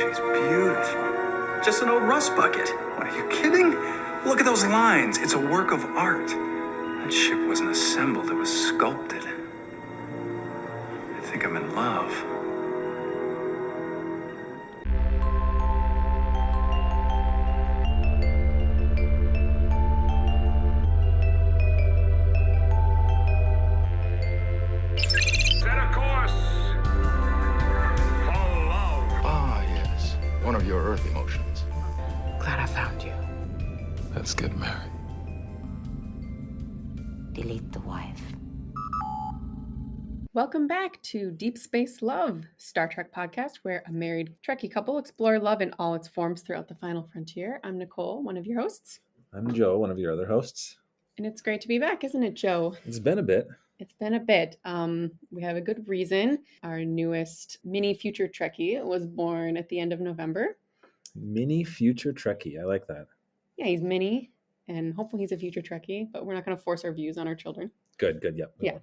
she's beautiful. Just an old rust bucket. What, are you kidding? Look at those lines. It's a work of art. That ship wasn't assembled, it was sculpted. I think I'm in love. Set a course for love. Ah, yes. One of your earth emotions. Glad I found you. Let's get married. Delete the wife. Welcome back to Deep Space Love, Star Trek podcast, where a married Trekkie couple explore love in all its forms throughout the final frontier. I'm Nicole, one of your hosts. I'm Joe, one of your other hosts. And it's great to be back, isn't it, Joe? It's been a bit. It's been a bit. We have a good reason. Our newest mini future Trekkie was born at the end of November. Mini future Trekkie. I like that. Yeah, he's mini, and hopefully he's a future Trekkie, but we're not going to force our views on our children. Good. Yep. Yeah.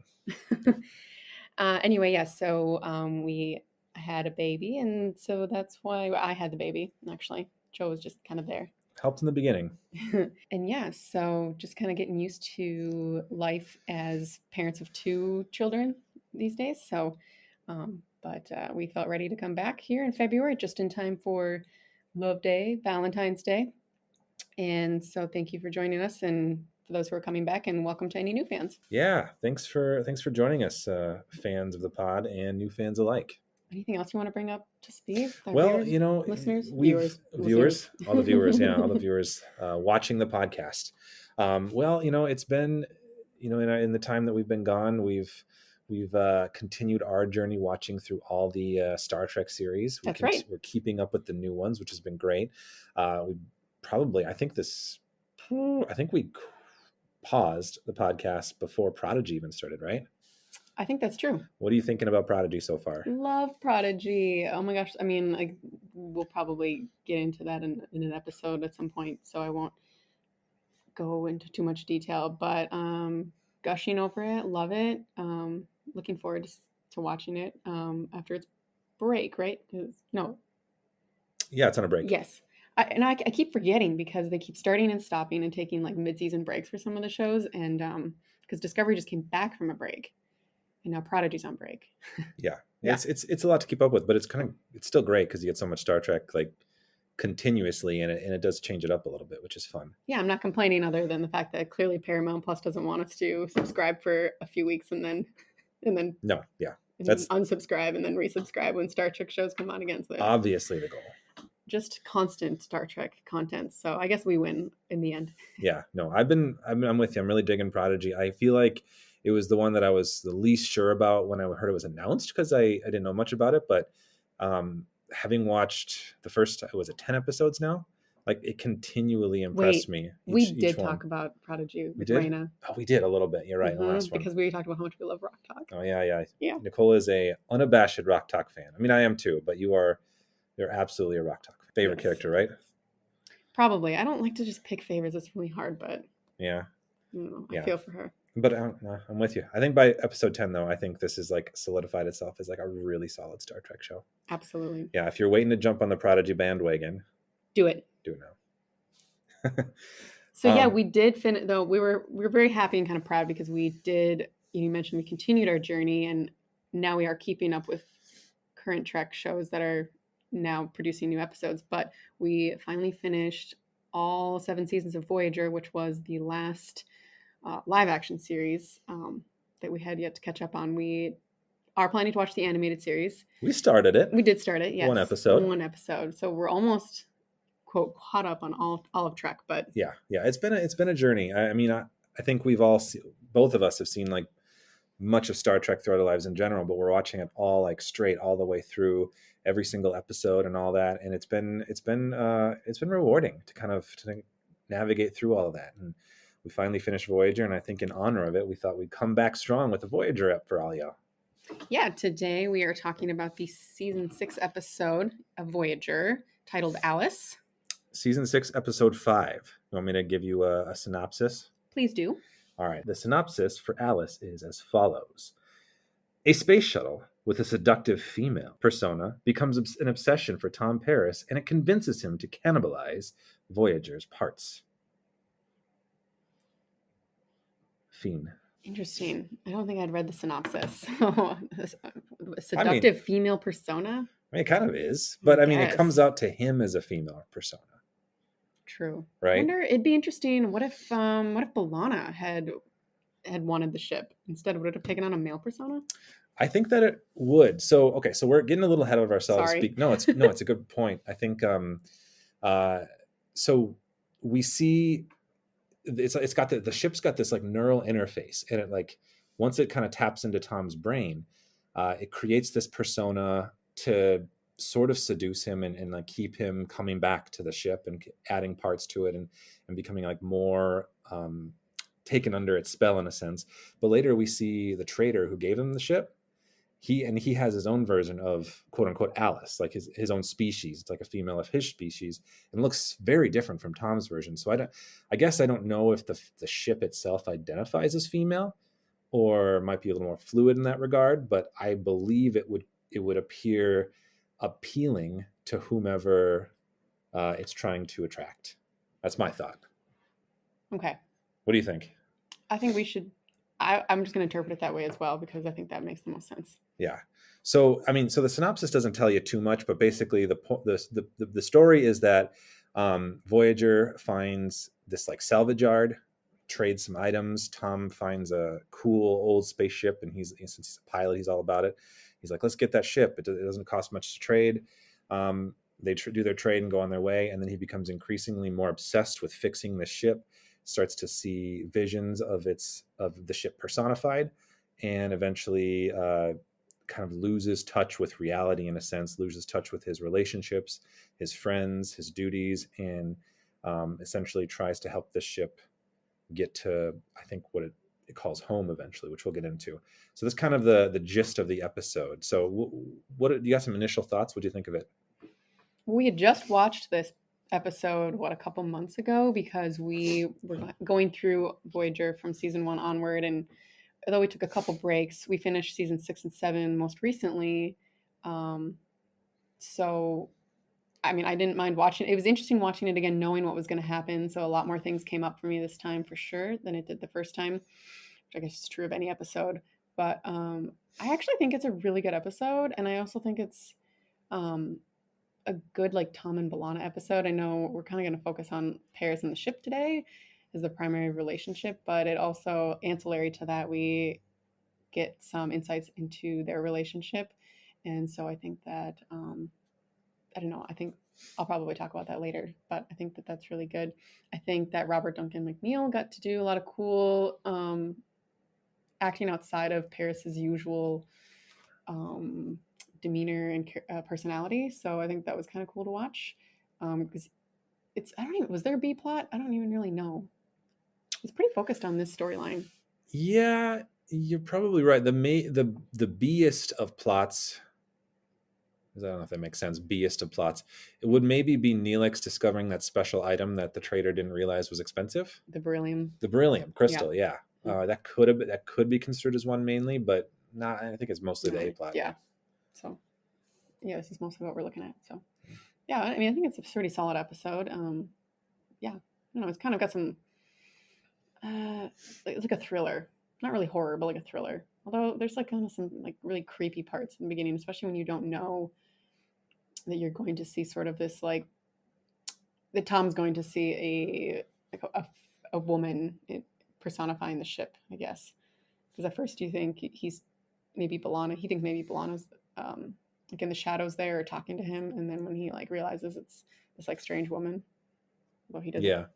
Anyway, so we had a baby, and so that's why I had the baby, actually. Joe was just kind of there. Helped in the beginning. And yeah, so just kind of getting used to life as parents of two children these days. So, but we felt ready to come back here in February, just in time for Love Day, Valentine's Day. And so thank you for joining us, and for those who are coming back, and welcome to any new fans. Yeah, thanks for joining us, fans of the pod and new fans alike. Anything else you want to bring up to speed? Well, Listeners, viewers, all the viewers, all the viewers watching the podcast. It's been, in the time that we've been gone, we've continued our journey watching through all the Star Trek series. That's right. We're keeping up with the new ones, which has been great. I think we paused the podcast before Prodigy even started, right? I think that's true. What are you thinking about Prodigy so far? Love Prodigy. Oh my gosh. I mean, we'll probably get into that in an episode at some point, so I won't go into too much detail, but gushing over it, love it. Looking forward to watching it after its break, right? No. Yeah, it's on a break. Yes. I keep forgetting because they keep starting and stopping and taking like mid-season breaks for some of the shows, and because Discovery just came back from a break, and now Prodigy's on break. Yeah. It's a lot to keep up with, but it's still great because you get so much Star Trek like continuously, and it does change it up a little bit, which is fun. Yeah, I'm not complaining other than the fact that clearly Paramount Plus doesn't want us to subscribe for a few weeks and then no, yeah, that's unsubscribe and then resubscribe when Star Trek shows come on again. So obviously the goal. Just constant Star Trek content. So I guess we win in the end. Yeah, no, I'm with you. I'm really digging Prodigy. I feel like it was the one that I was the least sure about when I heard it was announced because I didn't know much about it. But having watched the first, was it 10 episodes now? Like it continually impressed me. We did talk about Prodigy with Raina. Oh, we did a little bit. You're right. Mm-hmm, the last one. Because we talked about how much we love Rock Talk. Oh yeah. Nicole is a unabashed Rock Talk fan. I mean, I am too, but you're absolutely a Rock Talk favorite character, right? Probably. I don't like to just pick favorites. It's really hard, but yeah, I feel for her. But I'm with you. I think by episode 10, though, I think this is like solidified itself as like a really solid Star Trek show. Absolutely. Yeah, if you're waiting to jump on the Prodigy bandwagon, do it now. So yeah, we did finish. Though we were very happy and kind of proud because we did. You mentioned we continued our journey, and now we are keeping up with current Trek shows that are now producing new episodes. But we finally finished all 7 seasons of Voyager, which was the last live action series that we had yet to catch up on. We are planning to watch the animated series. We started it. We did start it. Yes, one episode. So we're almost quote caught up on all of Trek. But yeah, it's been a journey. I mean, I think we've all both of us have seen like much of Star Trek throughout our lives in general, but we're watching it all like straight all the way through every single episode and all that, and it's been rewarding to kind of to navigate through all of that. And we finally finished Voyager, and I think in honor of it, we thought we'd come back strong with the Voyager up for all y'all. Yeah, today we are talking about the season 6 episode of Voyager titled Alice. Season 6, episode 5. You want me to give you a synopsis? Please do. All right. The synopsis for Alice is as follows. A space shuttle with a seductive female persona becomes an obsession for Tom Paris, and it convinces him to cannibalize Voyager's parts. Fiend. Interesting. I don't think I'd read the synopsis. A seductive female persona? I mean, it kind of is, but I mean, it comes Yes. out to him as a female persona. True. I Right? wonder, it'd be interesting. What if B'Elanna had wanted the ship instead? Would it have taken on a male persona? I think that it would. So, okay, so we're getting a little ahead of ourselves. Sorry. No, it's a good point. I think so we see it's got the ship's got this like neural interface, and it like once it kind of taps into Tom's brain, it creates this persona to sort of seduce him and like keep him coming back to the ship and adding parts to it and becoming like more taken under its spell in a sense. But later we see the trader who gave him the ship. He has his own version of quote unquote Alice, like his own species. It's like a female of his species, and looks very different from Tom's version. So I guess I don't know if the ship itself identifies as female, or might be a little more fluid in that regard. But I believe it would appear appealing to whomever it's trying to attract. That's my thought. Okay. What do you think? I think we should. I'm just going to interpret it that way as well because I think that makes the most sense. Yeah. So, I mean, so the synopsis doesn't tell you too much, but basically the story is that Voyager finds this like salvage yard, trades some items. Tom finds a cool old spaceship, and since he's a pilot, he's all about it. He's like, let's get that ship. It doesn't cost much to trade. They do their trade and go on their way, and then he becomes increasingly more obsessed with fixing the ship. Starts to see visions of the ship personified, and eventually kind of loses touch with reality in a sense, loses touch with his relationships, his friends, his duties, and essentially tries to help the ship get to, I think, what it calls home eventually, which we'll get into. So that's kind of the gist of the episode. So what you got some initial thoughts? What do you think of it? We had just watched this episode a couple months ago because we were going through Voyager from season 1 onward, and although we took a couple breaks, we finished season 6 and 7 most recently. So I mean, I didn't mind watching it. It was interesting watching it again, knowing what was going to happen. So a lot more things came up for me this time for sure than it did the first time, which I guess is true of any episode. But I actually think it's a really good episode, and I also think it's a good like Tom and B'Elanna episode. I know we're kind of going to focus on Paris and the ship today as the primary relationship, but it also, ancillary to that, we get some insights into their relationship. And so I think that I don't know, I think I'll probably talk about that later, but I think that that's really good. I think that Robert Duncan McNeill got to do a lot of cool acting outside of Paris's usual demeanor and personality. So I think that was kind of cool to watch. Because was there a B plot? I don't even really know. It's pretty focused on this storyline. Yeah, you're probably right. The B-est of plots, I don't know if that makes sense, B-est of plots, it would maybe be Neelix discovering that special item that the trader didn't realize was expensive. The beryllium. The beryllium crystal, yeah. That could be construed as one mainly, but not. I think it's mostly the A plot. Yeah. So, yeah, this is mostly what we're looking at. So, yeah, I mean, I think it's a pretty solid episode. Yeah, I don't know, it's kind of got some, it's like a thriller, not really horror, but like a thriller. Although there's like kind of some like really creepy parts in the beginning, especially when you don't know that you're going to see sort of this like that Tom's going to see a woman personifying the ship, I guess. Because at first you think he's maybe B'Elanna. He thinks maybe B'Elanna's like in the shadows there talking to him, and then when he like realizes it's this like strange woman, well, he doesn't. Yeah.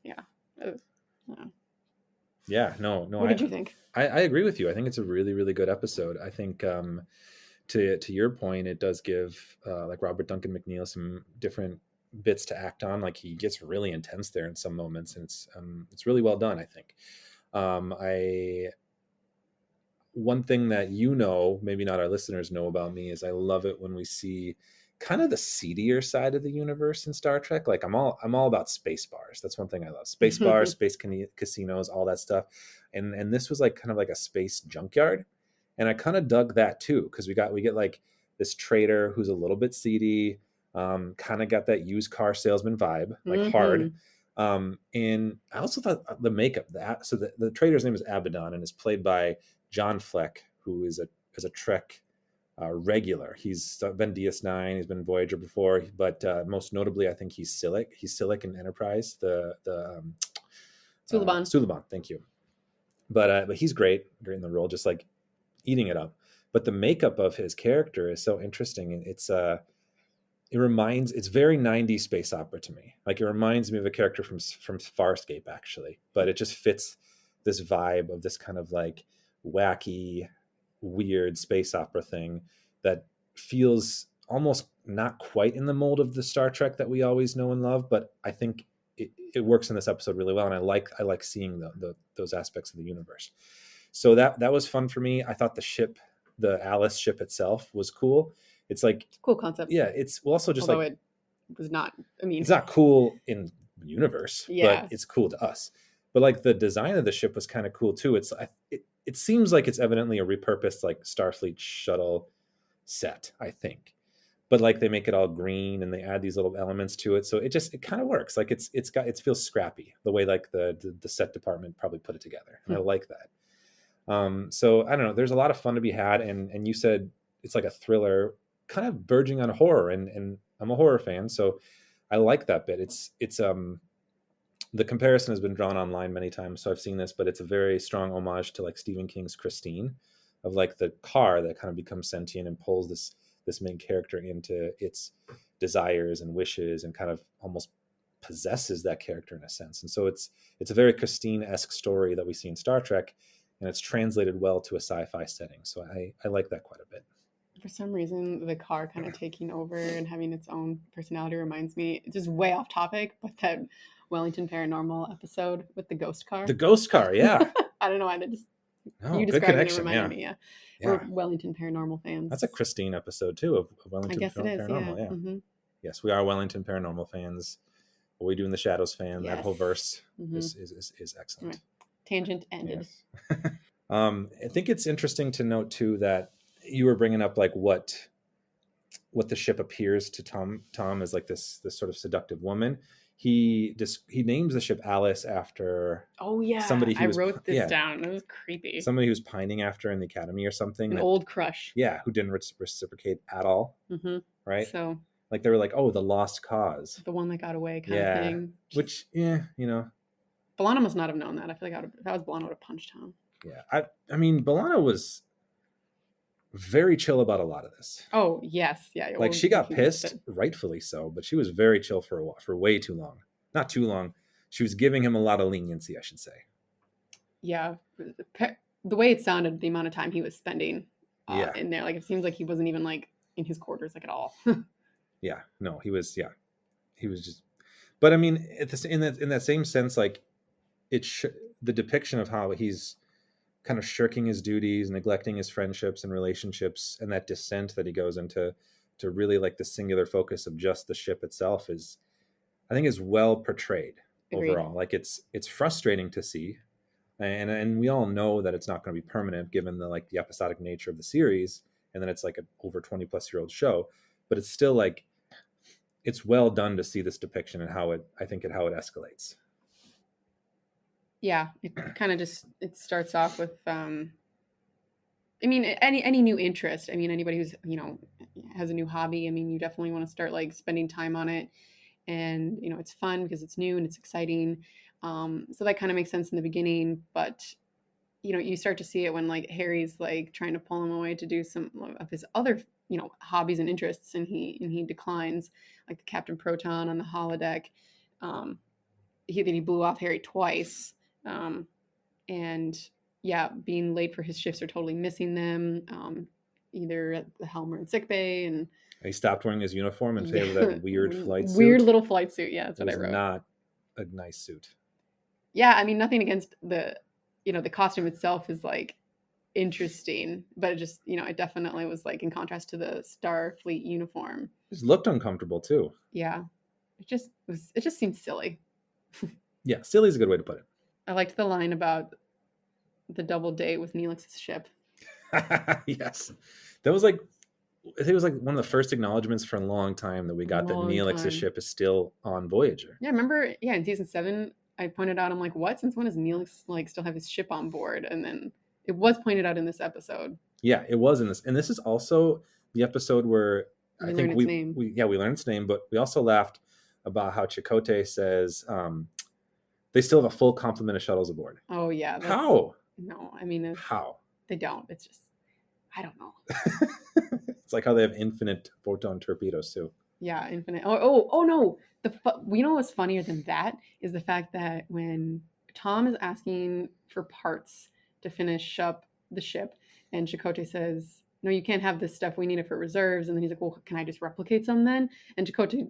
No. What did you think? I agree with you. I think it's a really, really good episode. I think to your point, it does give like Robert Duncan McNeill some different bits to act on. Like he gets really intense there in some moments, and it's really well done, I think. One thing that maybe not our listeners know about me, is I love it when we see kind of the seedier side of the universe in Star Trek. Like I'm all about space bars. That's one thing I love. Space bars, space casinos, all that stuff. And this was like kind of like a space junkyard. And I kind of dug that too, because we get like this trader who's a little bit seedy, kind of got that used car salesman vibe, like hard. And I also thought the makeup, so the trader's name is Abaddon and is played by John Fleck, who is a Trek regular. He's been DS9, he's been Voyager before, but most notably, I think he's Silic. He's Silic in Enterprise, the Suliban. Suliban, thank you. But he's great in the role, just like eating it up. But the makeup of his character is so interesting, and it's very 90s space opera to me. Like, it reminds me of a character from Farscape, actually, but it just fits this vibe of this kind of like wacky, weird space opera thing that feels almost not quite in the mold of the Star Trek that we always know and love, but I think it works in this episode really well, and I like seeing those aspects of the universe. So that was fun for me. I thought the Alice ship itself was cool. It's like cool concept. Yeah, it's also just although it was not. I mean, it's not cool in the universe, yeah, but it's cool to us. But like the design of the ship was kind of cool too. It seems like it's evidently a repurposed like Starfleet shuttle set, I think. But like they make it all green and they add these little elements to it, so it kind of works. Like it feels scrappy the way like the set department probably put it together, and I like that. So I don't know. There's a lot of fun to be had, and you said it's like a thriller, kind of verging on horror, and I'm a horror fan, so I like that bit. It's the comparison has been drawn online many times, so I've seen this, but it's a very strong homage to like Stephen King's Christine, of like the car that kind of becomes sentient and pulls this main character into its desires and wishes and kind of almost possesses that character in a sense. And so it's a very Christine-esque story that we see in Star Trek, and it's translated well to a sci-fi setting. So I like that quite a bit. For some reason, the car kind of taking over and having its own personality reminds me, just way off topic, but that Wellington Paranormal episode with the ghost car. The ghost car, yeah. I don't know why that just... Oh, you good connection, it reminded me, yeah. We're Wellington Paranormal fans. That's a Christine episode too of Wellington Paranormal. Yeah. Mm-hmm. Yes, we are Wellington Paranormal fans. What we do in the Shadows fan. Yes. That whole verse is excellent. Right. Tangent ended. Yes. I think it's interesting to note too that you were bringing up like what the ship appears to Tom as like this sort of seductive woman. He names the ship Alice after somebody who wrote this down. It was creepy. Somebody who was pining after in the academy or something. An old crush. Yeah, who didn't reciprocate at all. Mm-hmm. Right? So like they were like, oh, the lost cause. The one that got away kind of thing. Which, you know. B'Elanna must not have known that. I feel like if I was B'Elanna, I would have punched Tom. Yeah. I mean, B'Elanna was very chill about a lot of this. Oh, yes. Yeah. Like she got pissed, rightfully so, but she was very chill for way too long. Not too long. She was giving him a lot of leniency, I should say. Yeah. The way it sounded, the amount of time he was spending in there, like it seems like he wasn't even like in his quarters like at all. Yeah. No, he was just, but I mean, in that same sense, like the depiction of how he's kind of shirking his duties, neglecting his friendships and relationships, and that descent that he goes into to really like the singular focus of just the ship itself is well portrayed. Agreed. Overall. Like it's frustrating to see, and we all know that it's not going to be permanent given the episodic nature of the series, and then it's like an over 20+ year old show, but it's still like it's well done to see this depiction and how it escalates. Yeah, it kind of it starts off with, I mean, any new interest. I mean, anybody who's, has a new hobby, I mean, you definitely want to start like spending time on it. And, it's fun because it's new and it's exciting. So that kind of makes sense in the beginning. But, you start to see it when like Harry's like trying to pull him away to do some of his other, hobbies and interests. And he declines, like the Captain Proton on the holodeck. He blew off Harry twice. And yeah, being late for his shifts or totally missing them, either at the helm or in sickbay. And he stopped wearing his uniform in favor of that weird flight suit. Weird little flight suit. Yeah, that's what I wrote. Not a nice suit. Yeah, I mean, nothing against the costume itself is like interesting, but it just, it definitely was like in contrast to the Starfleet uniform. It just looked uncomfortable too. Yeah, it just seemed silly. Yeah, silly is a good way to put it. I liked the line about the double date with Neelix's ship. Yes, that was like, I think it was like one of the first acknowledgments for a long time that we got that Long Neelix's time. ship is still on Voyager. Yeah, remember? Yeah, in season 7, I pointed out, I'm like, what? Since when does Neelix like still have his ship on board? And then it was pointed out in this episode. Yeah, it was in this, and this is also the episode where I We think learn its name. we learned its name, but we also laughed about how Chakotay says they still have a full complement of shuttles aboard. Oh yeah. How? No, I mean, How? they don't. It's just, I don't know. It's like how they have infinite photon torpedoes too. Yeah, infinite. Oh no. You know what's funnier than that is the fact that when Tom is asking for parts to finish up the ship, and Chakotay says, "No, you can't have this stuff. We need it for reserves." And then he's like, "Well, can I just replicate some then?" And Chakotay,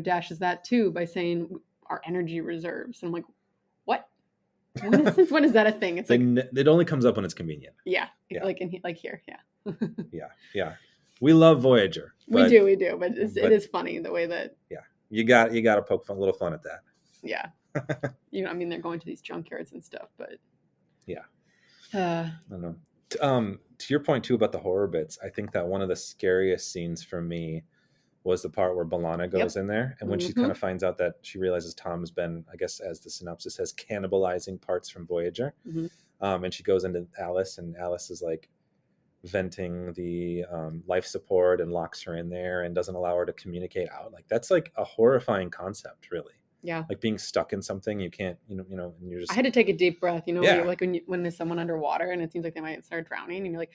dashes that too by saying, "Our energy reserves." And I'm like, "What? Since when is that a thing?" It's like, It only comes up when it's convenient. yeah, Yeah. like here, yeah. Yeah. We love Voyager. We do, but it is funny the way that. Yeah, you got to poke a little fun at that. Yeah. I mean, they're going to these junkyards and stuff, but yeah. I don't know. To your point too about the horror bits, I think that one of the scariest scenes for me was the part where B'Elanna goes in there, and when she kind of finds out that she realizes Tom's been, I guess as the synopsis says, cannibalizing parts from Voyager, and she goes into Alice, and Alice is like venting the life support and locks her in there and doesn't allow her to communicate out. Like that's like a horrifying concept, really. Yeah. Like being stuck in something you can't, and you're just. had to take a deep breath, Yeah. like when there's someone underwater and it seems like they might start drowning, and you're like,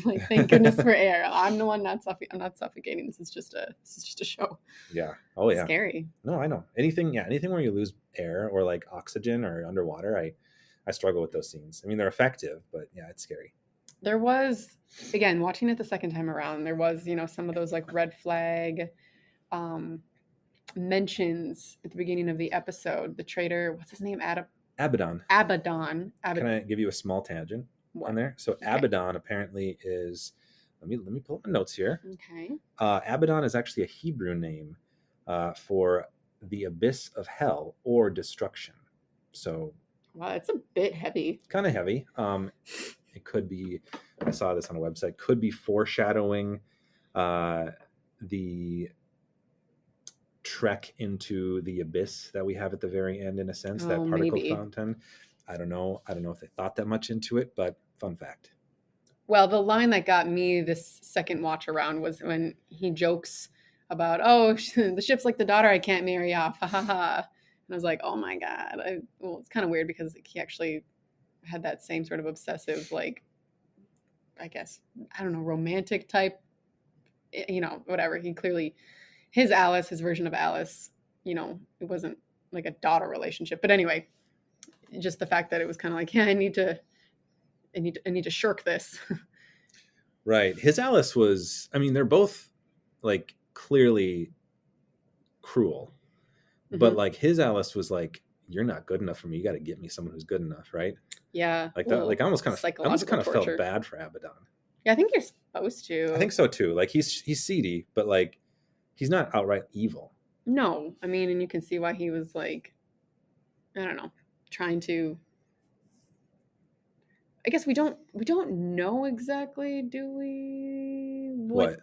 like, thank goodness for air. I'm the one I'm not suffocating. This is just a show. Yeah. Oh yeah. Scary. No, I know. Anything where you lose air or like oxygen or underwater, I struggle with those scenes. I mean, they're effective, but yeah, it's scary. There was, again, watching it the second time around, there was, some of those like red flag mentions at the beginning of the episode. The traitor, what's his name? Abaddon. Can I give you a small tangent on there? So okay. Abaddon apparently is, let me pull up my notes here. Okay. Abaddon is actually a Hebrew name for the abyss of hell or destruction. So. Wow, it's a bit heavy. Kind of heavy. It could be, I saw this on a website, could be foreshadowing the trek into the abyss that we have at the very end, in a sense, that particle fountain. I don't know if they thought that much into it, but fun fact. Well, the line that got me this second watch around was when he jokes about, the ship's like the daughter I can't marry off. Ha ha ha. And I was like, oh my God. It's kind of weird because he actually had that same sort of obsessive, like, I guess, I don't know, romantic type, whatever. He clearly, his version of Alice, it wasn't like a daughter relationship. But anyway, just the fact that it was kind of like, yeah, I need to shirk this. Right. His Alice was, I mean, they're both like clearly cruel, but like his Alice was like, you're not good enough for me. You got to get me someone who's good enough. Right. Yeah. Like that, like I almost kind of felt bad for Abaddon. Yeah. I think you're supposed to. I think so too. Like he's seedy, but like he's not outright evil. No. I mean, and you can see why he was like, I don't know, trying to, I guess we don't know exactly, do we? What?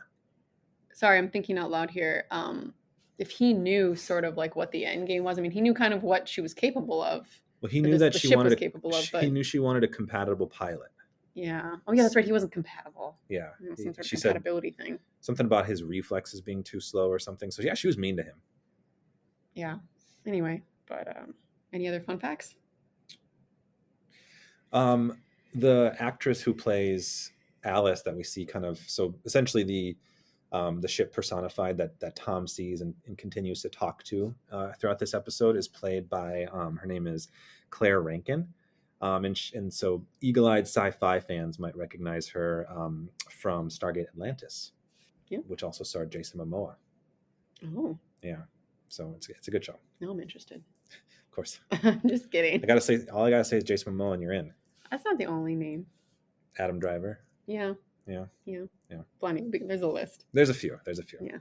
Sorry, I'm thinking out loud here. If he knew sort of like what the end game was. I mean, he knew kind of what she was capable of. Well, he knew that she wanted he knew she wanted a compatible pilot. Yeah. Oh yeah, that's right. He wasn't compatible. Yeah. Some sort of compatibility thing. Something about his reflexes being too slow or something. So yeah, she was mean to him. Yeah. Anyway, but any other fun facts? The actress who plays Alice that we see kind of, so essentially the ship personified that Tom sees and continues to talk to throughout this episode is played by, her name is Claire Rankin. And so eagle-eyed sci-fi fans might recognize her from Stargate Atlantis, which also starred Jason Momoa. Oh. Yeah. So it's a good show. No, I'm interested. Of course. I'm just kidding. All I gotta say is Jason Momoa and you're in. That's not the only name. Adam Driver. Yeah. Yeah. Plenty. There's a list. There's a few. Yeah.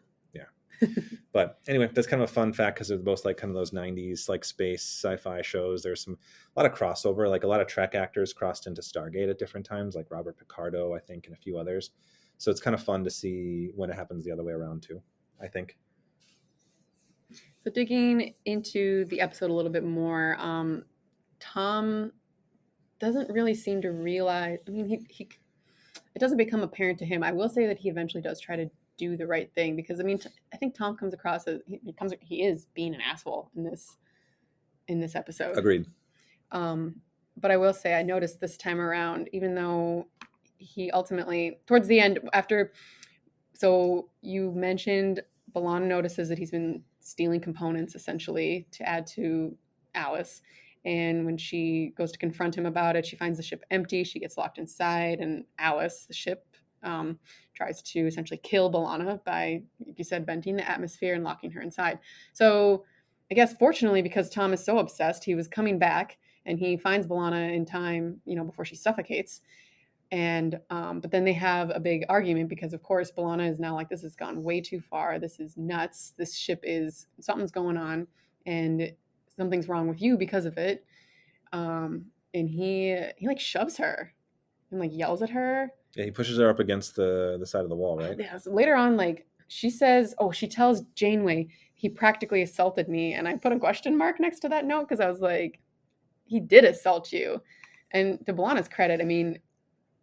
But anyway, that's kind of a fun fact because they're both like kind of those 90s like space sci-fi shows. There's a lot of crossover, like a lot of Trek actors crossed into Stargate at different times, like Robert Picardo, I think, and a few others. So it's kind of fun to see when it happens the other way around too, I think. So digging into the episode a little bit more, Tom doesn't really seem to realize, I mean, he it doesn't become apparent to him. I will say that he eventually does try to do the right thing because, I mean, I think Tom comes across as, he is being an asshole in this episode. Agreed. But I will say I noticed this time around, even though he ultimately, towards the end, so you mentioned B'Elanna notices that he's been stealing components essentially to add to Alice. And when she goes to confront him about it, she finds the ship empty. She gets locked inside, and Alice, the ship, tries to essentially kill B'Elanna by, like you said, bending the atmosphere and locking her inside. So I guess fortunately, because Tom is so obsessed, he was coming back and he finds B'Elanna in time, before she suffocates. And but then they have a big argument because, of course, B'Elanna is now like, this has gone way too far. This is nuts. This ship something's going on, and something's wrong with you because of it. And he like shoves her and like yells at her. Yeah, he pushes her up against the side of the wall, right? Yeah. So later on, like she tells Janeway, he practically assaulted me, and I put a question mark next to that note because I was like, he did assault you. And to B'Elanna's credit, I mean,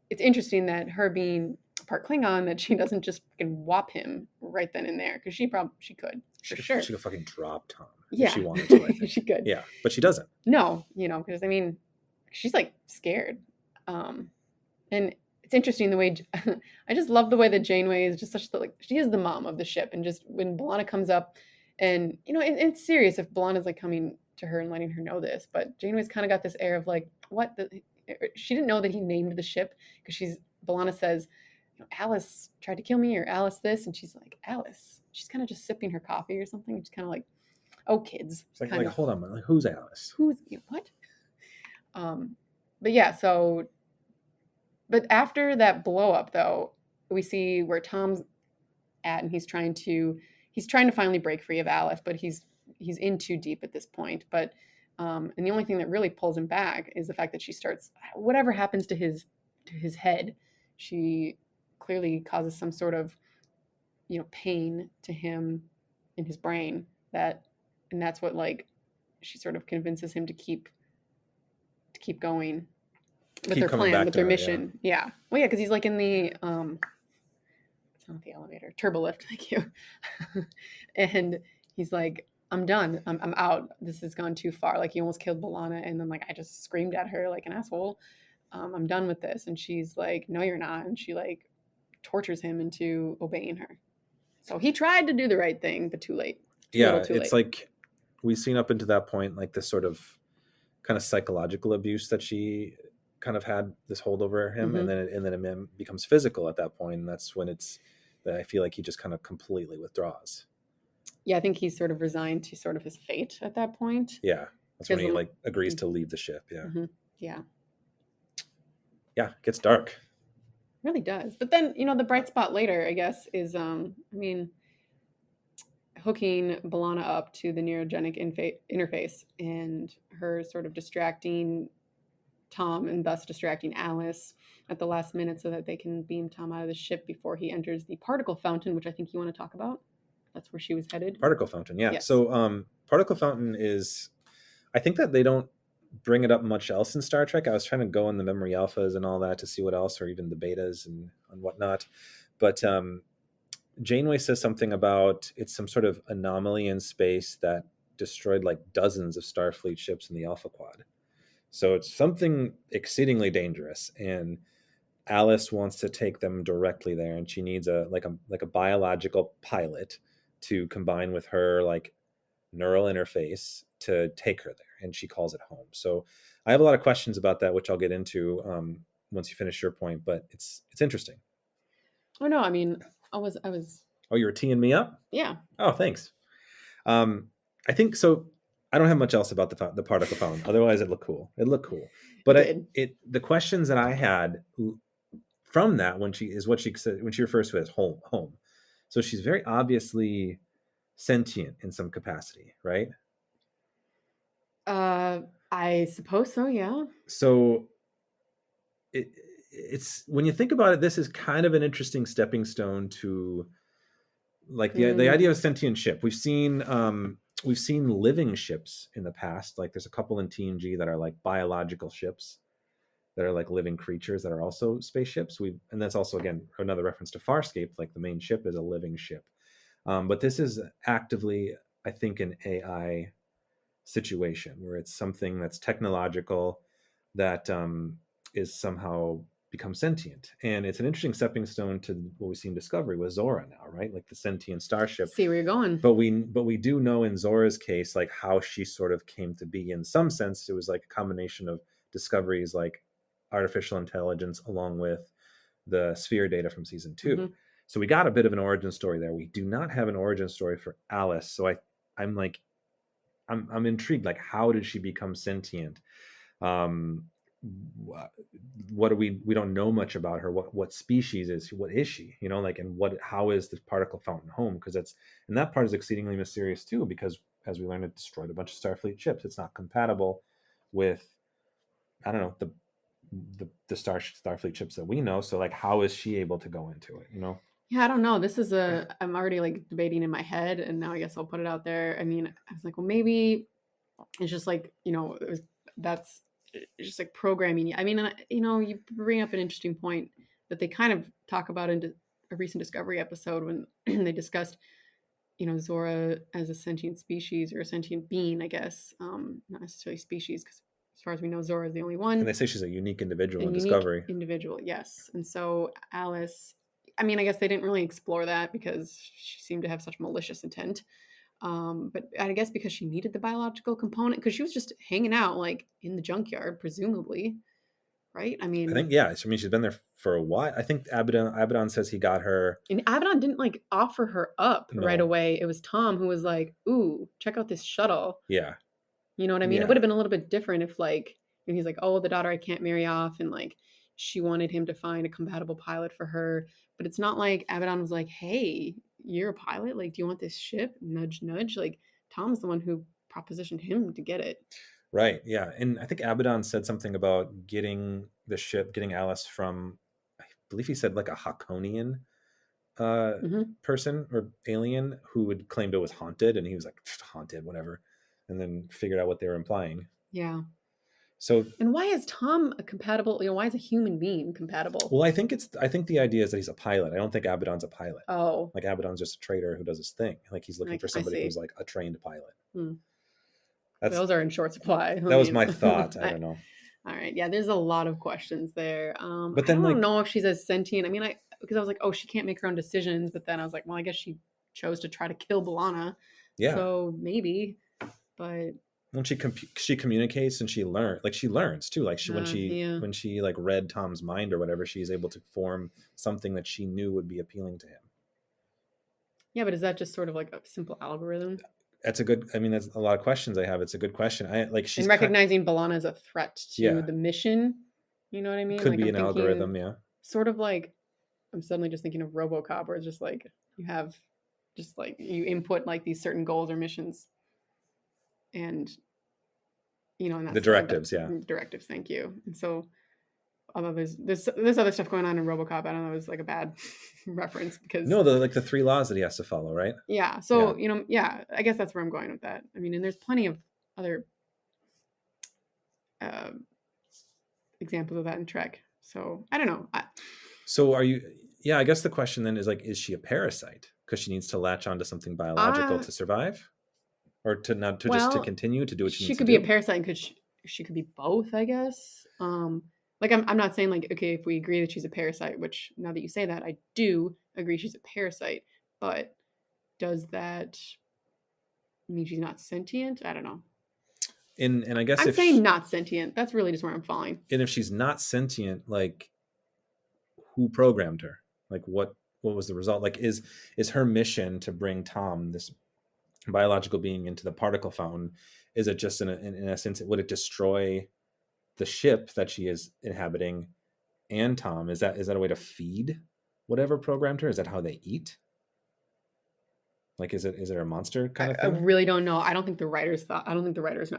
it's interesting that her being part Klingon, that she doesn't just fucking whop him right then and there, because she could. She sure. She could fucking drop Tom if she wanted to, I think. She could. Yeah, but she doesn't. No, because I mean, she's like scared. And it's interesting the way, I just love the way that Janeway is just she is the mom of the ship. And just when B'Elanna comes up and, it's serious if B'Elanna's like coming to her and letting her know this, but Janeway's kind of got this air of like, what? She didn't know that he named the ship because B'Elanna says, Alice tried to kill me, or Alice this. And she's like, Alice. She's kind of just sipping her coffee or something. It's kind of like, oh, kids. It's like hold on, like, who's Alice? What? But yeah, but after that blow up though, we see where Tom's at, and he's trying to finally break free of Alice, but he's in too deep at this point. But and the only thing that really pulls him back is the fact that she starts, whatever happens to his head, she clearly causes some sort of pain to him in his brain, and that's what, like, she sort of convinces him to keep going with their plan, with their mission. Yeah. Well, yeah, because he's like in the it's not the elevator, turbolift. Thank you. And he's like, I'm done. I'm out. This has gone too far. Like, he almost killed B'Elanna, and then like I just screamed at her like an asshole. I'm done with this. And she's like, no, you're not. And she like tortures him into obeying her. So he tried to do the right thing, but too late. It's late. Like we've seen up into that point, like this sort of kind of psychological abuse that she kind of had this hold over him, and then it becomes physical at that point, and that's when that I feel like he just kind of completely withdraws. Yeah, I think he's sort of resigned to sort of his fate at that point. Yeah, that's when he like agrees to leave the ship. Yeah, yeah, it gets dark. It really does. But then the bright spot later, I guess, is hooking B'Elanna up to the neurogenic interface, and her sort of distracting Tom and thus distracting Alice at the last minute so that they can beam Tom out of the ship before he enters the particle fountain, which I think you want to talk about. That's where she was headed. Particle fountain, yeah. Yes. So particle fountain is, I think that they don't bring it up much else in Star Trek. I was trying to go in the memory alphas and all that to see what else, or even the betas and whatnot. But Janeway says something about it's some sort of anomaly in space that destroyed like dozens of Starfleet ships in the Alpha Quad. So it's something exceedingly dangerous, and Alice wants to take them directly there, and she needs a biological pilot to combine with her like neural interface to take her there, and she calls it home. So I have a lot of questions about that, which I'll get into once you finish your point, but it's interesting. Oh no, I mean, I was Oh, you were teeing me up? Yeah. Oh, thanks. I think so. I don't have much else about the particle fountain. Otherwise, it looked cool. But the questions that I had from that when she said, when she refers to it as home. So she's very obviously sentient in some capacity, right? I suppose so, yeah. So it's when you think about it, this is kind of an interesting stepping stone to like the idea of sentient ship. We've seen living ships in the past. Like there's a couple in TNG that are like biological ships that are like living creatures that are also spaceships. And that's also again another reference to Farscape. Like the main ship is a living ship, but this is actively, I think, an AI situation where it's something that's technological that is somehow become sentient. And it's an interesting stepping stone to what we see in Discovery with Zora now, right? Like the sentient starship. See where you're going. But we do know in Zora's case, like how she sort of came to be. In some sense, it was like a combination of Discovery's like artificial intelligence along with the sphere data from season 2. Mm-hmm. So we got a bit of an origin story there. We do not have an origin story for Alice. So I'm intrigued. Like, how did she become sentient? What do we don't know much about her. What species what is she? You know, like, and how is the particle fountain home? Because that part is exceedingly mysterious too. Because as we learned, it destroyed a bunch of Starfleet ships. It's not compatible with, I don't know, the Starfleet ships that we know. So like, how is she able to go into it? You know? Yeah, I don't know. I'm already like debating in my head, and now I guess I'll put it out there. I mean, I was like, well, maybe it's just like, you know, it's just like programming. I mean, you know, you bring up an interesting point that they kind of talk about in a recent Discovery episode when they discussed, you know, Zora as a sentient species or a sentient being, I guess, not necessarily species, because as far as we know, Zora is the only one. And they say she's a unique individual in Discovery. Individual, yes. And so Alice, I mean, I guess they didn't really explore that because she seemed to have such malicious intent. But I guess because she needed the biological component, because she was just hanging out like in the junkyard, presumably, right? I think, yeah. I mean, she's been there for a while. I think Abaddon says he got her. And Abaddon didn't like offer her up right away. It was Tom who was like, "Ooh, check out this shuttle." Yeah. You know what I mean? Yeah. It would have been a little bit different if like, and he's like, "Oh, the daughter I can't marry off," and like she wanted him to find a compatible pilot for her. But it's not like Abaddon was like, "Hey, you're a pilot. Like, do you want this ship?" Nudge, nudge. Like, Tom's the one who propositioned him to get it. Right. Yeah. And I think Abaddon said something about getting Alice from, I believe he said like a Hakonian person or alien who would claimed it was haunted. And he was like, haunted, whatever. And then figured out what they were implying. Yeah. So, and why is Tom a compatible? You know, why is a human being compatible? Well, I think the idea is that he's a pilot. I don't think Abaddon's a pilot. Oh, like Abaddon's just a trader who does his thing. Like he's looking for somebody who's like a trained pilot. Those are in short supply. That was my thought. I don't know. All right, yeah, there's a lot of questions there. But then I don't know if she's as sentient. I mean, because I was like, oh, she can't make her own decisions. But then I was like, well, I guess she chose to try to kill B'Elanna. Yeah. So maybe, but. When she communicates and she learns too. Like when she like read Tom's mind or whatever, she's able to form something that she knew would be appealing to him. Yeah, but is that just sort of like a simple algorithm? That's a good. I mean, that's a lot of questions I have. It's a good question. She's recognizing B'Elanna as a threat to the mission. You know what I mean? Could be an algorithm. Yeah. Sort of like, I'm suddenly just thinking of RoboCop, where it's just like you have, just like you input like these certain goals or missions. And, you know, and that's the directives, directives. Thank you. And so, although there's other stuff going on in RoboCop, I don't know, it was like a bad reference because the 3 laws that he has to follow, right? Yeah. So you know, I guess that's where I'm going with that. I mean, and there's plenty of other examples of that in Trek. So I don't know. So are you? Yeah, I guess the question then is like, is she a parasite because she needs to latch onto something biological to survive? Or just to continue to do what she needs to do? She could be a parasite because she could be both, I guess. Like I'm not saying like, okay, if we agree that she's a parasite, which now that you say that, I do agree she's a parasite, but does that mean she's not sentient? I don't know. And I guess I'm saying not sentient. That's really just where I'm falling. And if she's not sentient, like who programmed her? Like what was the result? Like is her mission to bring Tom, this biological being, into the particle fountain? Is it just in essence, would it destroy the ship that she is inhabiting and Tom? Is that a way to feed whatever programmed her? Is that how they eat? Like, is it a monster kind of I thing? really don't know. I don't think the writers know.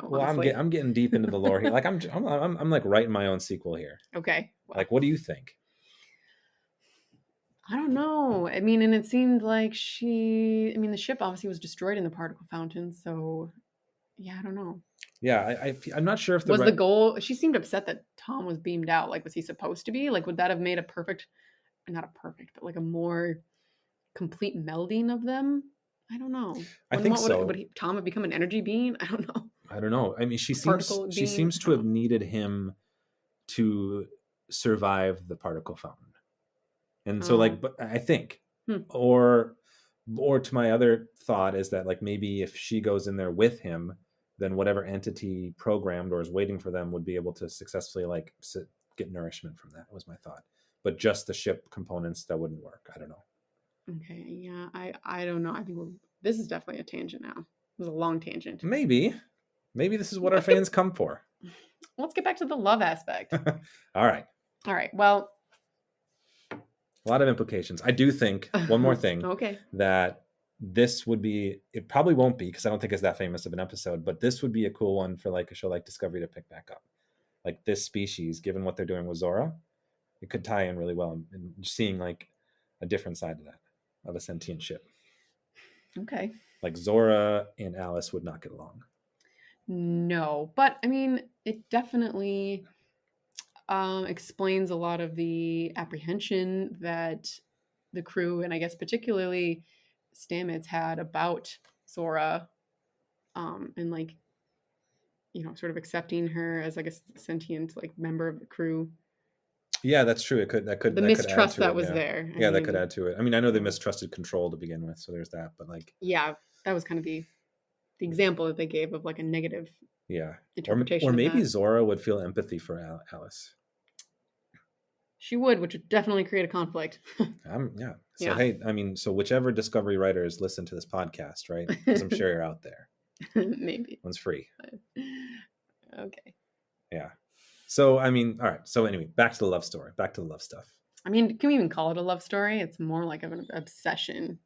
Well, Honestly. I'm getting deep into the lore here. Like, I'm like writing my own sequel here. Okay. Well, Like, what do you think? I don't know. I mean, and it seemed like the ship obviously was destroyed in the particle fountain. So, yeah, I don't know. Yeah, I'm not sure if Was the goal? She seemed upset that Tom was beamed out. Like, was he supposed to be? Like, would that have made not a perfect, but like a more complete melding of them? I don't know. I think so. Would Tom have become an energy being? I don't know. I don't know. I mean, she Particle seems to have needed him to survive the particle fountain. And so but I think, or to my other thought is that like maybe if she goes in there with him, then whatever entity programmed or is waiting for them would be able to successfully like get nourishment from that, was my thought. But just the ship components, that wouldn't work. I don't know. Okay, yeah, I don't know. I think this is definitely a tangent now. It was a long tangent. Maybe this is what our fans come for. Let's get back to the love aspect. All right. Well, a lot of implications. I do think one more thing. Okay. That this would be, it probably won't be because I don't think it's that famous of an episode, but this would be a cool one for like a show like Discovery to pick back up. Like this species, given what they're doing with Zora, it could tie in really well and seeing like a different side of that, of a sentient ship. Okay. Like Zora and Alice would not get along. No, but I mean, it definitely explains a lot of the apprehension that the crew, and I guess particularly Stamets, had about Zora, and like, sort of accepting her as like a sentient like member of the crew. Yeah, that's true. The mistrust that was there. Yeah, that could add to it. I mean, I know they mistrusted Control to begin with, so there's that. But like, yeah, that was kind of the example that they gave of like a negative. Yeah, interpretation. Or maybe Zora would feel empathy for Alice. She would, which would definitely create a conflict. Yeah. So hey, I mean, so whichever Discovery writers listen to this podcast, right? Because I'm sure you're out there. Maybe one's free. Okay. Yeah. So I mean, all right. So anyway, back to the love story. Back to the love stuff. I mean, can we even call it a love story? It's more like an obsession.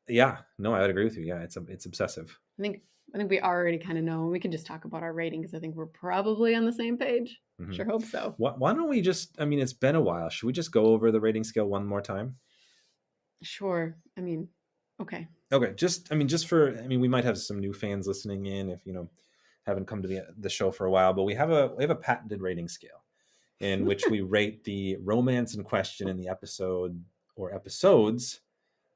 Yeah. No, I would agree with you. Yeah, it's obsessive. I think we already kind of know. We can just talk about our rating because I think we're probably on the same page. Mm-hmm. Sure hope so. Why don't we just? I mean, it's been a while. Should we just go over the rating scale one more time? Sure. I mean, okay. Okay. Just for. I mean, we might have some new fans listening in if haven't come to the show for a while, but we have a patented rating scale in which we rate the romance in question in the episode or episodes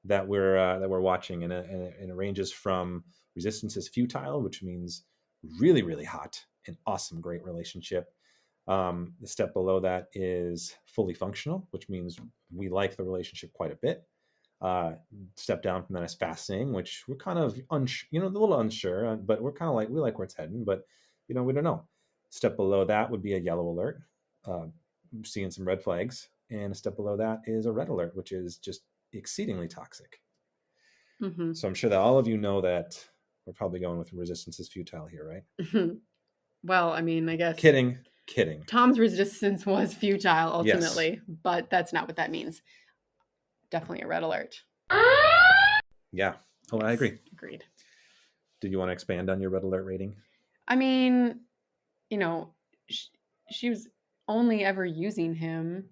that we're watching, and it ranges from Resistance is Futile, which means really, really hot and awesome, great relationship. The step below that is Fully Functional, which means we like the relationship quite a bit. Step down from that is Fascinating, which we're kind of a little unsure, but we're kind of like, we like where it's heading, but we don't know. Step below that would be a Yellow Alert, seeing some red flags, and a step below that is a Red Alert, which is just exceedingly toxic. Mm-hmm. So I'm sure that all of you know that we're probably going with Resistance is Futile here, right? Mm-hmm. Well, I mean, I guess kidding. Tom's resistance was futile ultimately, yes. But that's not what that means. Definitely a Red Alert. Yeah. Oh, yes, I agree. Agreed. Did you want to expand on your Red Alert rating? I mean, she was only ever using him,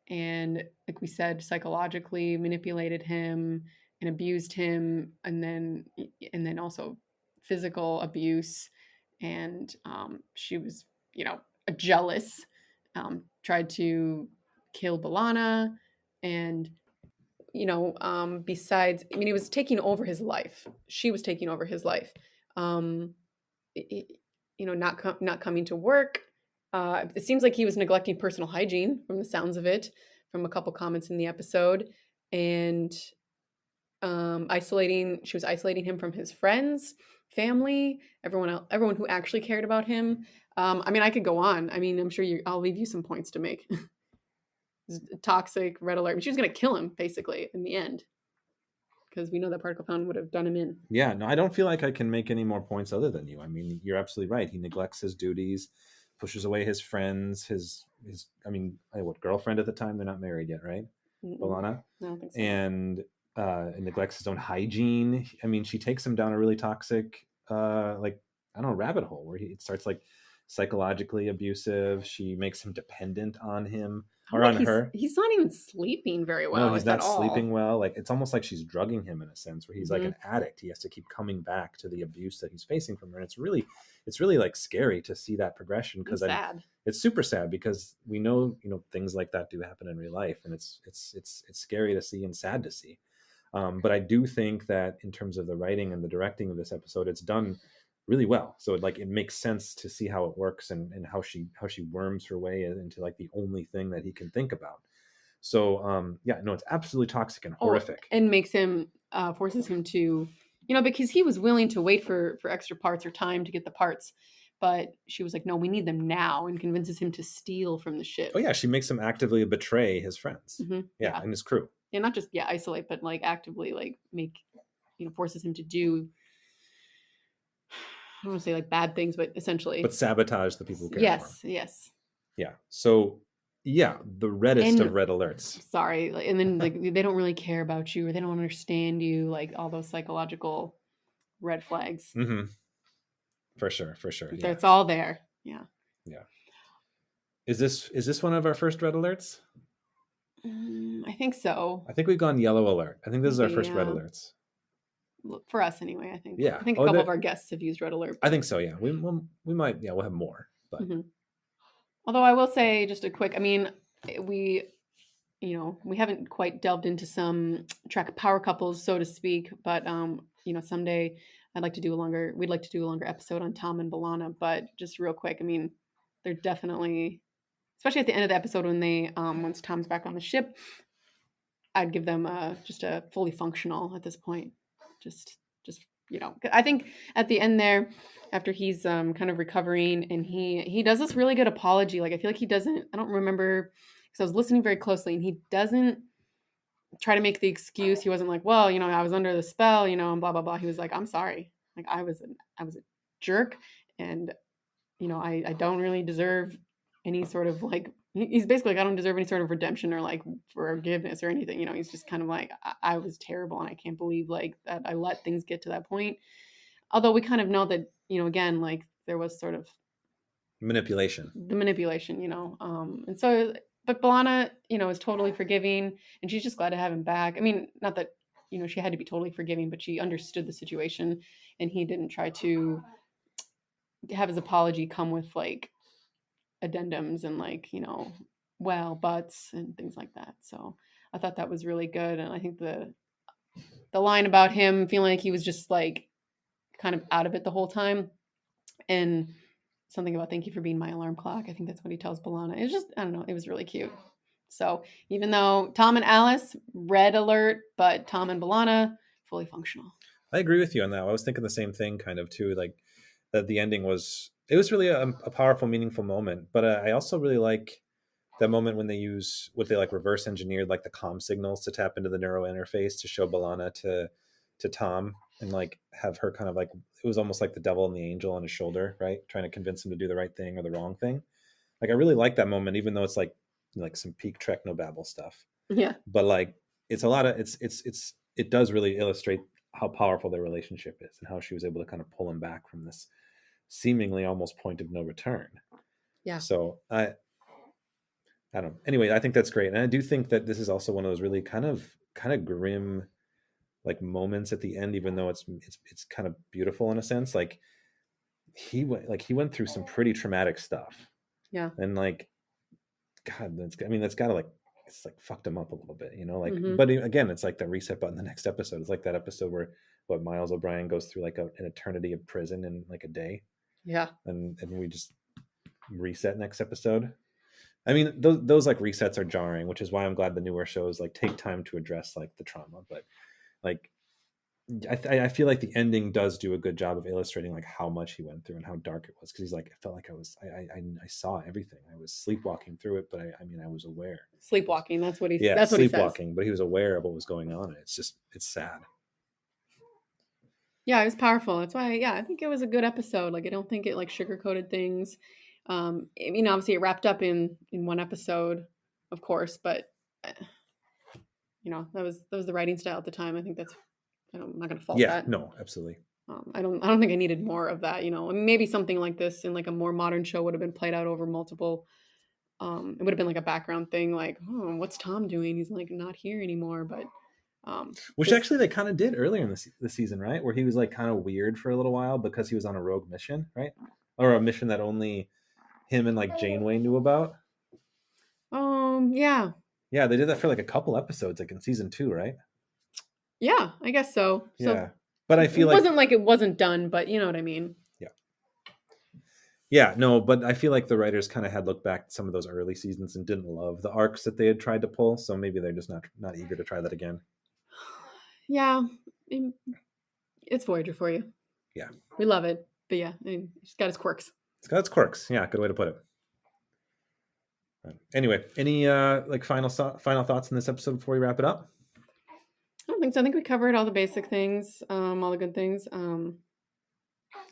and like we said, psychologically manipulated him and abused him, and then also physical abuse, and she was jealous, tried to kill B'Elanna, and besides, I mean, he was taking over his life. She was taking over his life. Not coming to work. It seems like he was neglecting personal hygiene from the sounds of it, from a couple comments in the episode, and she was isolating him from his friends, family, everyone who actually cared about him. I mean, I could go on. I mean, I'm sure I'll leave you some points to make. Toxic, Red Alert. She was going to kill him basically in the end, because we know that particle fountain would have done him in. Yeah, no, I don't feel like I can make any more points other than you. I mean, you're absolutely right. He neglects his duties, pushes away his friends, his girlfriend at the time? They're not married yet, right? B'Elanna? I don't think so. And neglects his own hygiene. I mean, she takes him down a really toxic, like, I don't know, rabbit hole where it starts like psychologically abusive. She makes him dependent on him or on her. He's not even sleeping very well. No, he's like, not at all. sleeping well. Like, it's almost like she's drugging him in a sense where he's like Mhm. an addict. He has to keep coming back to the abuse that he's facing from her. And it's really like scary to see that progression, because It's sad. it's super sad because we know, things like that do happen in real life, and it's scary to see and sad to see. But I do think that in terms of the writing and the directing of this episode, it's done really well. So it makes sense to see how it works and how she worms her way into like the only thing that he can think about. So it's absolutely toxic and horrific. And makes him forces him to, because he was willing to wait for extra parts or time to get the parts, but she was like, no, we need them now, and convinces him to steal from the ship. Oh yeah, she makes him actively betray his friends. Mhm. Yeah, and his crew. And not just isolate, but like actively like make, forces him to do, I don't want to say like bad things, but essentially. But sabotage the people who care for him. Yes. Yeah. So yeah, the reddest of red alerts. Sorry. And then like they don't really care about you, or they don't understand you, like all those psychological red flags. Mm-hmm. For sure. Yeah. It's all there. Yeah. Is this one of our first red alerts? I think so. I think we've gone yellow alert. I think this is our first red Yeah. alerts. For us anyway, I think. Yeah. I think a couple of our guests have used red alert. I think so. Yeah. We might. Yeah. We'll have more. But Although I will say just a quick. I mean, we haven't quite delved into some Trek power couples, so to speak. But someday we'd like to do a longer episode on Tom and B'Elanna. But just real quick, I mean, they're definitely, especially at the end of the episode when they once Tom's back on the ship, I'd give them just a fully functional at this point. Just I think at the end there, after he's kind of recovering, and he does this really good apology. Like I feel like he doesn't. I don't remember, because I was listening very closely, and he doesn't try to make the excuse. He wasn't like, well, I was under the spell, and blah blah blah. He was like, I'm sorry. Like I was a jerk, and I don't really deserve any sort of like. He's basically like, I don't deserve any sort of redemption or like forgiveness or anything. He's just kind of like, I was terrible, and I can't believe like that I let things get to that point. Although we kind of know that, again, like there was sort of the manipulation, and so, but B'Elanna, is totally forgiving, and she's just glad to have him back. I mean, not that, she had to be totally forgiving, but she understood the situation, and he didn't try to have his apology come with like addendums and like buts and things like that. So I thought that was really good, and I think the line about him feeling like he was just like kind of out of it the whole time, and something about thank you for being my alarm clock, I think that's what he tells B'Elanna. It's just, I don't know, it was really cute. So even though Tom and Alice, red alert, but Tom and B'Elanna, fully functional. I agree with you on that. I was thinking the same thing kind of too, like that the ending was really a powerful, meaningful moment. But I also really like that moment when they reverse engineered like the comm signals to tap into the neuro interface to show B'Elanna to Tom, and like have her kind of like, it was almost like the devil and the angel on his shoulder, right? Trying to convince him to do the right thing or the wrong thing. Like I really like that moment, even though it's like some peak Trek no babble stuff. Yeah. But like it's a lot of it does really illustrate how powerful their relationship is and how she was able to kind of pull him back from this seemingly almost point of no return. Yeah. So I don't know. Anyway, I think that's great. And I do think that this is also one of those really kind of grim like moments at the end, even though it's kind of beautiful in a sense. Like he went through some pretty traumatic stuff. Yeah. And like, God, that's gotta like, it's like fucked him up a little bit, like, Mhm. but again, it's like the reset button the next episode. It's like that episode where Miles O'Brien goes through like an eternity of prison in like a day. Yeah. And we just reset next episode. I mean, those like resets are jarring, which is why I'm glad the newer shows like take time to address like the trauma. But like, I feel like the ending does do a good job of illustrating like how much he went through and how dark it was. Because he's like, I felt like I saw everything. I was sleepwalking through it, but I was aware. Sleepwalking. That's what he. Yeah, that's what sleepwalking. He says. But he was aware of what was going on. It's sad. Yeah, it was powerful. That's why. Yeah, I think it was a good episode. Like, I don't think it like sugarcoated things. I mean, obviously, it wrapped up in one episode, of course, but that was the writing style at the time. I think that's, I'm not going to fault Yeah, that. no, absolutely. I don't think I needed more of that. Maybe something like this in like a more modern show would have been played out over multiple. It would have been like a background thing, like, oh, what's Tom doing? He's like not here anymore. But which actually they kind of did earlier in the season, right? Where he was like kind of weird for a little while because he was on a rogue mission, right? Or a mission that only him and like Janeway knew about. Yeah. Yeah, they did that for like a couple episodes, like in season 2, right? Yeah, I guess so. Yeah, but I feel it wasn't like it wasn't done, but you know what I mean. Yeah, no, but I feel like the writers kind of had looked back at some of those early seasons and didn't love the arcs that they had tried to pull, so maybe they're just not eager to try that again. Yeah, it's Voyager for you. Yeah, we love it, but yeah, it's got its quirks. It's got its quirks. Yeah, good way to put it. Anyway, any like final thoughts in this episode before we wrap it up? I don't think so. I think we covered all the basic things, all the good things.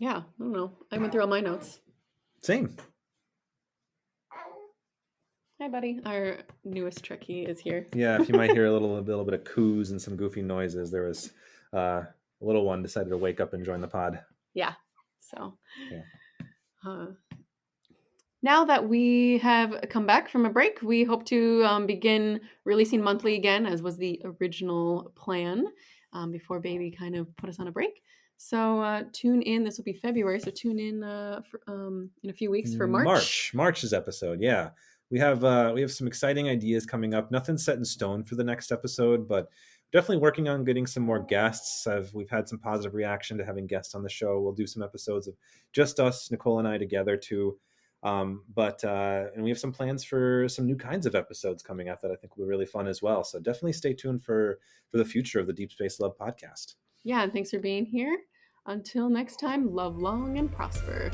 Yeah, I don't know. I went through all my notes. Same. Hi, buddy. Our newest Trekkie is here. Yeah, if you might hear a little bit of coos and some goofy noises, there was a little one decided to wake up and join the pod. Yeah. So, now that we have come back from a break, we hope to begin releasing monthly again, as was the original plan, before baby kind of put us on a break. So tune in. This will be February, so tune in in a few weeks for March. March's episode. Yeah, we have some exciting ideas coming up. Nothing's set in stone for the next episode, but definitely working on getting some more guests. We've had some positive reaction to having guests on the show. We'll do some episodes of just us, Nicole and I, together too. And we have some plans for some new kinds of episodes coming up that I think will be really fun as well. So definitely stay tuned for the future of the Deep Space Love podcast. Yeah, and thanks for being here. Until next time, love long and prosper.